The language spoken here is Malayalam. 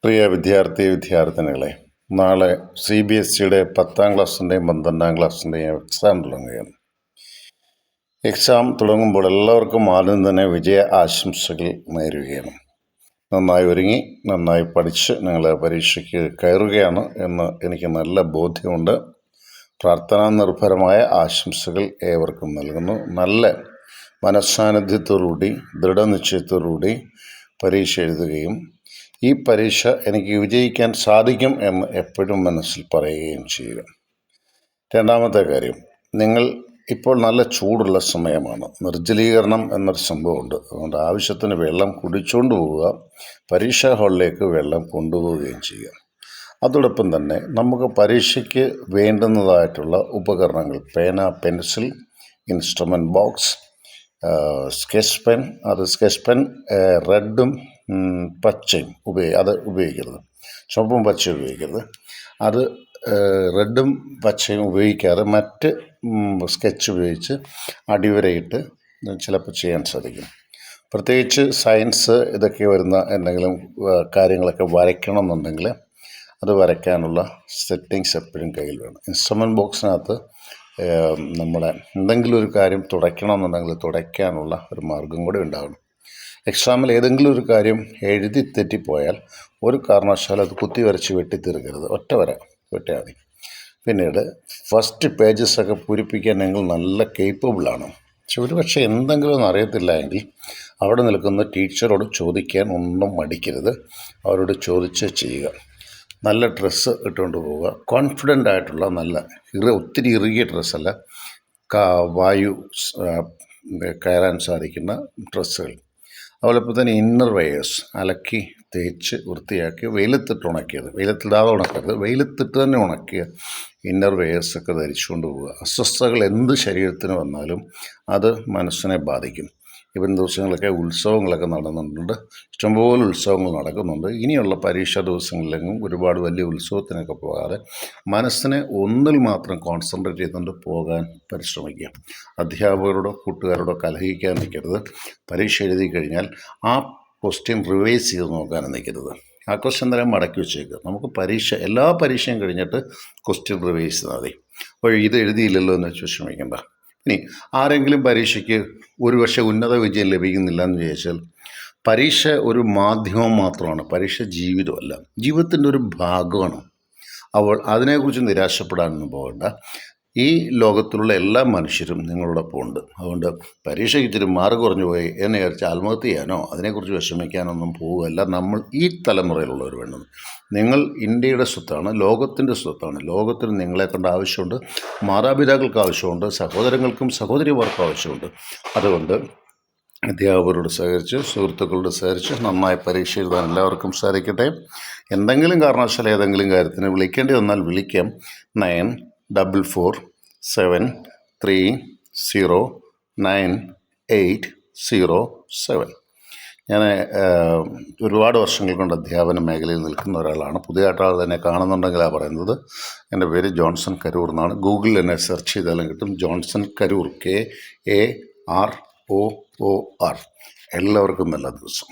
പ്രിയ വിദ്യാർത്ഥിനികളെ, നാളെ CBSEയുടെ 10ാം ക്ലാസ്സിൻ്റെയും 12ാം ക്ലാസ്സിൻ്റെയും എക്സാം തുടങ്ങുകയാണ്. എക്സാം തുടങ്ങുമ്പോൾ എല്ലാവർക്കും ആദ്യം തന്നെ വിജയ ആശംസകൾ നേരുകയാണ്. നന്നായി ഒരുങ്ങി നന്നായി പഠിച്ച് നിങ്ങൾ പരീക്ഷയ്ക്ക് കയറുകയാണ് എന്ന് എനിക്ക് നല്ല ബോധ്യമുണ്ട്. പ്രാർത്ഥനാ നിർഭരമായ ആശംസകൾ ഏവർക്കും നൽകുന്നു. നല്ല മനസ്സാന്നിധ്യത്തോടുകൂടി ദൃഢനിശ്ചയത്തോടുകൂടി പരീക്ഷ എഴുതുകയും ഈ പരീക്ഷ എനിക്ക് വിജയിക്കാൻ സാധിക്കും എന്ന് എപ്പോഴും മനസ്സിൽ പറയുകയും ചെയ്യുക. രണ്ടാമത്തെ കാര്യം, നിങ്ങൾ ഇപ്പോൾ നല്ല ചൂടുള്ള സമയമാണ്. നിർജ്ജലീകരണം എന്നൊരു സംഭവമുണ്ട്. അതുകൊണ്ട് ആവശ്യത്തിന് വെള്ളം കുടിച്ചുകൊണ്ട് പോവുക, പരീക്ഷാ ഹാളിലേക്ക് വെള്ളം കൊണ്ടുപോവുകയും ചെയ്യുക. അതോടൊപ്പം തന്നെ നമുക്ക് പരീക്ഷയ്ക്ക് വേണ്ടുന്നതായിട്ടുള്ള ഉപകരണങ്ങൾ, പേന, pencil, instrument box, sketch pen. Sketch pen റെഡും പച്ചയും ഉപയോഗിക്കരുത്, ചുവപ്പും പച്ചയും ഉപയോഗിക്കരുത്. അത് റെഡും പച്ചയും ഉപയോഗിക്കാതെ മറ്റ് സ്കെച്ച് ഉപയോഗിച്ച് അടിവരയിട്ട് ചിലപ്പോൾ ചെയ്യാൻ സാധിക്കും. പ്രത്യേകിച്ച് സയൻസ് ഇതൊക്കെ വരുന്ന എന്തെങ്കിലും കാര്യങ്ങളൊക്കെ വരയ്ക്കണമെന്നുണ്ടെങ്കിൽ അത് വരയ്ക്കാനുള്ള സെറ്റിങ്സ് എപ്പോഴും കയ്യിൽ വേണം. ഇൻസ്ട്രുമെൻറ്റ് ബോക്സിനകത്ത് നമ്മുടെ എന്തെങ്കിലും ഒരു കാര്യം തുടയ്ക്കണമെന്നുണ്ടെങ്കിൽ തുടയ്ക്കാനുള്ള ഒരു മാർഗം കൂടി ഉണ്ടാകണം. എക്സാമിൽ ഏതെങ്കിലും ഒരു കാര്യം എഴുതി തെറ്റിപ്പോയാൽ ഒരു കാരണവശാലും അത് കുത്തി വരച്ച് വെട്ടിത്തീർക്കരുത്. ഒറ്റ വര വെട്ടിയാൽ മതി. പിന്നീട് ഫസ്റ്റ് പേജസൊക്കെ പൂരിപ്പിക്കാൻ നിങ്ങൾ നല്ല കേപ്പബിളാണ്. പക്ഷെ ഒരുപക്ഷെ എന്തെങ്കിലും ഒന്നും അറിയത്തില്ല എങ്കിൽ അവിടെ നിൽക്കുന്ന ടീച്ചറോട് ചോദിക്കാൻ ഒന്നും മടിക്കരുത്. അവരോട് ചോദിച്ച് ചെയ്യുക. നല്ല ഡ്രസ്സ് ഇട്ടുകൊണ്ട് പോവുക. കോൺഫിഡൻ്റ് ആയിട്ടുള്ള ഒത്തിരി ഇറുകിയ ഡ്രസ്സല്ല, വായു കയറാൻ സാധിക്കുന്ന ഡ്രസ്സുകൾ. അതുപോലെ തന്നെ ഇന്നർ വെയേഴ്സ് അലക്കി തേച്ച് വൃത്തിയാക്കി വെയിലത്തിട്ട് ഉണക്കിയത്, വെയിലത്തിടാതെ ഉണക്കരുത്, വെയിലത്തിട്ട് തന്നെ ഉണക്കിയ ഇന്നർ വെയേഴ്സൊക്കെ ധരിച്ചുകൊണ്ട് പോവുക. അസ്വസ്ഥതകൾ എന്ത് ശരീരത്തിന് വന്നാലും അത് മനസ്സിനെ ബാധിക്കും. ഇവൻ ദിവസങ്ങളൊക്കെ ഉത്സവങ്ങളൊക്കെ നടന്നുണ്ട്, ഇഷ്ടംപോലെ ഉത്സവങ്ങൾ നടക്കുന്നുണ്ട്. ഇനിയുള്ള പരീക്ഷാ ദിവസങ്ങളിലെങ്കിലും ഒരുപാട് വലിയ ഉത്സവത്തിനൊക്കെ പോകാതെ മനസ്സിനെ ഒന്നിൽ മാത്രം കോൺസെൻട്രേറ്റ് ചെയ്തുകൊണ്ട് പോകാൻ പരിശ്രമിക്കുക. അധ്യാപകരോടോ കൂട്ടുകാരോടോ കലഹിക്കാൻ നിൽക്കരുത്. പരീക്ഷ എഴുതി കഴിഞ്ഞാൽ ആ ക്വസ്റ്റ്യൻ റിവൈസ് ചെയ്ത് നോക്കാനും നിൽക്കരുത്. ആ ക്വസ്റ്റ്യൻ തന്നെ മടക്കി വെച്ചേക്കുക. നമുക്ക് എല്ലാ പരീക്ഷയും കഴിഞ്ഞിട്ട് ക്വസ്റ്റ്യൻ റിവൈസ് ചെയ്താൽ മതി. അപ്പോൾ ഇത് എഴുതിയില്ലല്ലോ എന്ന് വെച്ച് വിഷമിക്കേണ്ട. ഇനി ആരെങ്കിലും പരീക്ഷയ്ക്ക് ഒരുപക്ഷെ ഉന്നത വിജയം ലഭിക്കുന്നില്ല എന്ന് വിചാരിച്ചാൽ, പരീക്ഷ ഒരു മാധ്യമം മാത്രമാണ്, പരീക്ഷ ജീവിതമല്ല, ജീവിതത്തിൻ്റെ ഒരു ഭാഗമാണ്. അപ്പോൾ അതിനെക്കുറിച്ച് നിരാശപ്പെടാനൊന്നും പോകണ്ട. ഈ ലോകത്തിലുള്ള എല്ലാ മനുഷ്യരും നിങ്ങളോടൊപ്പം ഉണ്ട്. അതുകൊണ്ട് പരീക്ഷയ്ക്ക് ഇച്ചിരി മാർക്ക് കുറഞ്ഞു പോയി എന്ന് വിചാരിച്ച് ആത്മഹത്യ ചെയ്യാനോ അതിനെക്കുറിച്ച് വിഷമിക്കാനൊന്നും പോവുകയല്ല നമ്മൾ ഈ തലമുറയിലുള്ളവർ വേണ്ടത്. നിങ്ങൾ ഇന്ത്യയുടെ സ്വത്താണ്, ലോകത്തിൻ്റെ സ്വത്താണ്. ലോകത്തിന് നിങ്ങളെ കണ്ട ആവശ്യമുണ്ട്, മാതാപിതാക്കൾക്ക് ആവശ്യമുണ്ട്, സഹോദരങ്ങൾക്കും സഹോദരിമാർക്കും ആവശ്യമുണ്ട്. അതുകൊണ്ട് അധ്യാപകരോട് സഹകരിച്ച്, സുഹൃത്തുക്കളോട് സഹകരിച്ച് നന്നായി പരീക്ഷ എഴുതാൻ എല്ലാവർക്കും സാധിക്കട്ടെ. എന്തെങ്കിലും കാരണവശാൽ ഏതെങ്കിലും കാര്യത്തിന് വിളിക്കേണ്ടി വന്നാൽ വിളിക്കാം. 9443309807. ഞാൻ ഒരുപാട് വർഷങ്ങൾ കൊണ്ട് അധ്യാപന മേഖലയിൽ നിൽക്കുന്ന ഒരാളാണ്. പുതിയതായിട്ട് ആൾ തന്നെ കാണുന്നുണ്ടെങ്കിലാണ് പറയുന്നത്. എൻ്റെ പേര് ജോൺസൺ കരൂർ എന്നാണ്. ഗൂഗിളിൽ എന്നെ സെർച്ച് ചെയ്താലും കിട്ടും. Johnson Karoor, KAROOR. എല്ലാവർക്കും നല്ല ദിവസം.